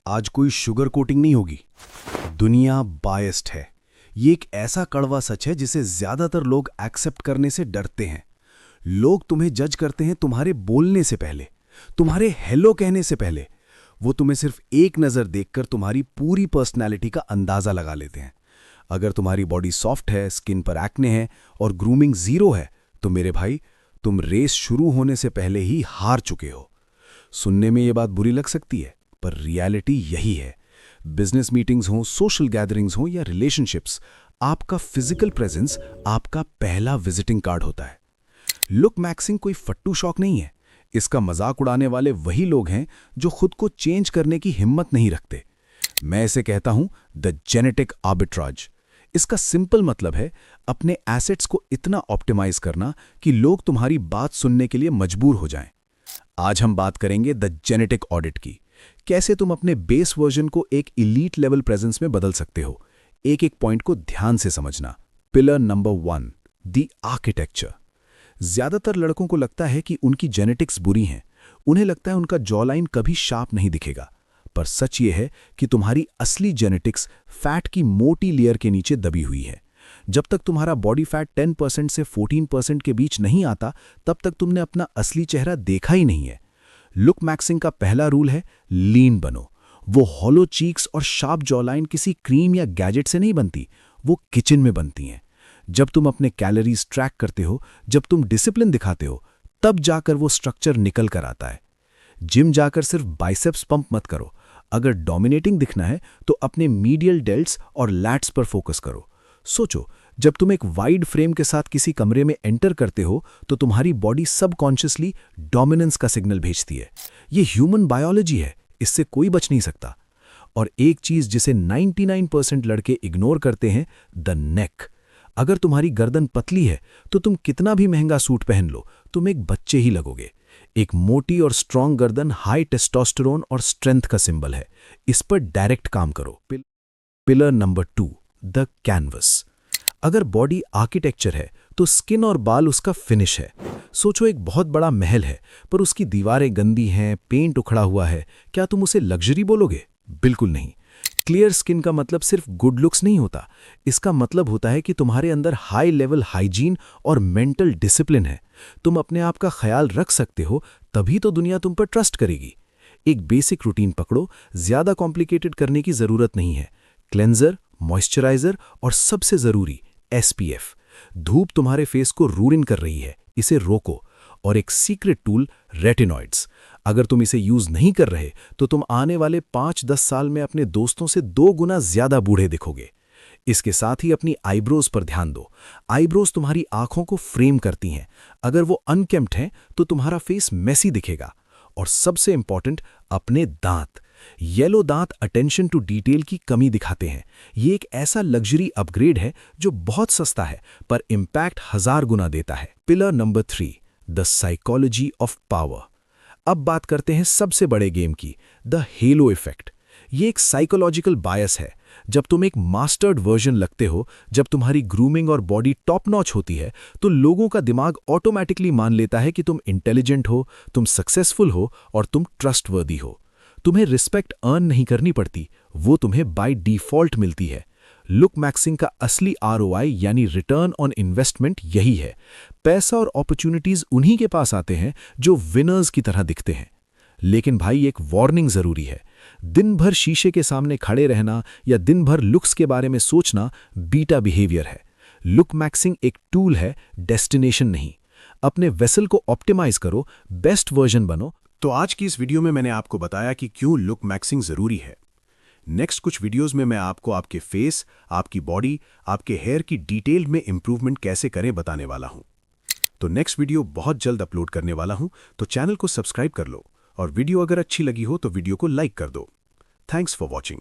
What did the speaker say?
आज कोई sugar coating नहीं होगी। दुनिया बायस्ड है। ये एक ऐसा कड़वा सच है जिसे ज्यादातर लोग एक्सेप्ट करने से डरते हैं। लोग तुम्हें जज करते हैं तुम्हारे बोलने से पहले, तुम्हारे हेलो कहने से पहले। वो तुम्हें सिर्फ एक नज़र देखकर तुम्हारी पूरी पर्सनैलिटी का अंदाज़ा लगा लेते हैं। अगर तुम्हारी बॉडी सॉफ्ट है, स्किन पर एक्ने है और ग्रूमिंग जीरो है, तो मेरे भाई, तुम रेस शुरू होने से पहले ही हार चुके हो। सुनने में ये बात बुरी लग सकती है, पर रियलिटी यही है। बिजनेस मीटिंग्स हों, सोशल गैदरिंग्स हों या रिलेशनशिप्स, आपका फिजिकल प्रेजेंस आपका पहला विजिटिंग कार्ड होता है। लुक मैक्सिंग कोई फट्टू शौक नहीं है। इसका मजाक उड़ाने वाले वही लोग हैं जो खुद को चेंज करने की हिम्मत नहीं रखते। मैं इसे कहता हूं द जेनेटिक आर्बिट्राज। इसका सिंपल मतलब है अपने एसेट्स को इतना ऑप्टिमाइज करना कि लोग तुम्हारी बात सुनने के लिए मजबूर हो जाएं। आज हम बात करेंगे द जेनेटिक ऑडिट की। कैसे तुम अपने बेस वर्जन को एक इलीट लेवल प्रेजेंस में बदल सकते हो। एक एक पॉइंट को ध्यान से समझना। Pillar number 1, the architecture. ज्यादातर लड़कों को लगता है कि उनकी जेनेटिक्स बुरी हैं। उन्हें लगता है उनका जॉलाइन कभी शार्प नहीं दिखेगा। पर सच ये है कि तुम्हारी असली जेनेटिक्स फैट की मोटी लेयर के नीचे दबी हुई है। जब तक तुम्हारा बॉडी फैट 10% से 14% के बीच नहीं आता, तब तक तुमने अपना असली चेहरा देखा ही नहीं है। लुक मैक्सिंग का पहला रूल है लीन बनो। वो हॉलो चीक्स और शार्प जॉलाइन किसी क्रीम या गैजेट से नहीं बनती, वो किचन में बनती हैं। जब तुम अपने कैलोरीज ट्रैक करते हो, जब तुम डिसिप्लिन दिखाते हो, तब जाकर वो स्ट्रक्चर निकल कर आता है। जिम जाकर सिर्फ बाइसेप्स पंप मत करो। अगर डोमिनेटिंग दिखना है तो अपने मीडियल डेल्ट्स और लैट्स पर फोकस करो। सोचो, जब तुम एक वाइड फ्रेम के साथ किसी कमरे में एंटर करते हो तो तुम्हारी बॉडी सबकॉन्शियसली डोमिनेंस का सिग्नल भेजती है। ये ह्यूमन बायोलॉजी है, इससे कोई बच नहीं सकता। और एक चीज जिसे 99% लड़के इग्नोर करते हैं, द नेक। अगर तुम्हारी गर्दन पतली है तो तुम कितना भी महंगा सूट पहन लो, तुम एक बच्चे ही लगोगे। एक मोटी और स्ट्रांग गर्दन हाई टेस्टोस्टेरोन और स्ट्रेंथ का सिंबल है। इस पर डायरेक्ट काम करो। Pillar number 2, the canvas. अगर बॉडी आर्किटेक्चर है तो स्किन और बाल उसका फिनिश है। सोचो, एक बहुत बड़ा महल है पर उसकी दीवारें गंदी हैं, पेंट उखड़ा हुआ है, क्या तुम उसे लग्जरी बोलोगे? बिल्कुल नहीं। क्लियर स्किन का मतलब सिर्फ गुड लुक्स नहीं होता। इसका मतलब होता है कि तुम्हारे अंदर हाई लेवल हाइजीन और मेंटल डिसिप्लिन है। तुम अपने आप का ख्याल रख सकते हो, तभी तो दुनिया तुम पर ट्रस्ट करेगी। एक बेसिक रूटीन पकड़ो, ज्यादा कॉम्प्लिकेटेड करने की जरूरत नहीं है। क्लेंजर, मॉइस्चराइजर और सबसे जरूरी SPF। धूप तुम्हारे फेस को रूइन कर रही है, इसे रोको। और एक सीक्रेट टूल, रेटिनॉइड्स। अगर तुम इसे यूज नहीं कर रहे तो तुम आने वाले 5-10 साल में अपने दोस्तों से 2 गुना ज्यादा बूढ़े दिखोगे। इसके साथ ही अपनी आईब्रोज पर ध्यान दो। आईब्रोज तुम्हारी आंखों को फ्रेम करती हैं। अगर वो अनकेम्प्ड हैं तो तुम्हारा फेस मेसी दिखेगा। और सबसे इंपॉर्टेंट, अपने दांत। येलो दांत अटेंशन टू डिटेल की कमी दिखाते हैं। ये एक ऐसा लग्जरी अपग्रेड है जो बहुत सस्ता है पर इंपैक्ट 1000 गुना देता है। Pillar number 3, the psychology of power. अब बात करते हैं सबसे बड़े गेम की, द हेलो इफेक्ट। ये एक साइकोलॉजिकल बायस है। जब तुम एक मास्टर्ड वर्जन लगते हो, जब तुम्हारी ग्रूमिंग और बॉडी टॉप नॉच होती है, तो लोगों का दिमाग ऑटोमेटिकली मान लेता है कि तुम इंटेलिजेंट हो, तुम सक्सेसफुल हो और तुम ट्रस्टवर्दी हो। तुम्हें रिस्पेक्ट अर्न नहीं करनी पड़ती, वो तुम्हें बाय डिफॉल्ट मिलती है। लुक मैक्सिंग का असली ROI यानी रिटर्न ऑन इन्वेस्टमेंट यही है। पैसा और अपॉर्चुनिटीज उन्हीं के पास आते हैं जो विनर्स की तरह दिखते हैं। लेकिन भाई, एक वार्निंग जरूरी है। दिन भर शीशे के सामने खड़े रहना या दिन भर लुक्स के बारे में सोचना बीटा बिहेवियर है। लुक मैक्सिंग एक टूल है, डेस्टिनेशन नहीं। अपने वेसल को ऑप्टिमाइज करो, बेस्ट वर्जन बनो। तो आज की इस वीडियो में मैंने आपको बताया कि क्यों लुक मैक्सिंग जरूरी है। नेक्स्ट कुछ वीडियोस में मैं आपको आपके फेस, आपकी बॉडी, आपके हेयर की डिटेल में इंप्रूवमेंट कैसे करें बताने वाला हूं। तो नेक्स्ट वीडियो बहुत जल्द अपलोड करने वाला हूं, तो चैनल को सब्सक्राइब कर लो और वीडियो अगर अच्छी लगी हो तो वीडियो को लाइक कर दो। Thanks for watching.